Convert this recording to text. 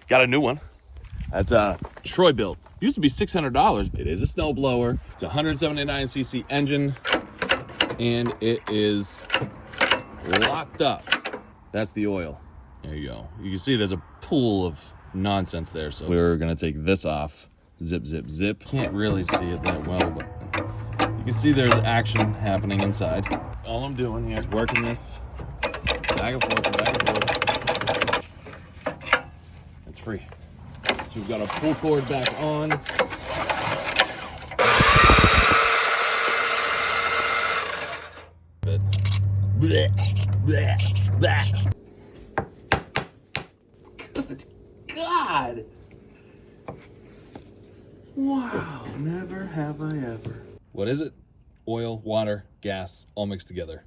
Got a new one. That's Troy Bilt. Used to be $600. It is a snowblower. It's a 179cc engine, and it is locked up. That's the oil. There you go. You can see there's a pool of nonsense there. So we're gonna take this off. Zip, zip, zip. Can't really see it that well, but you can see there's action happening inside. All I'm doing here is working this back and forth, back and forth. It's free. So we've got our pull cord back on. Blech, blech, blech. Good God. Wow, never have I ever. What is it? Oil, water, gas, all mixed together.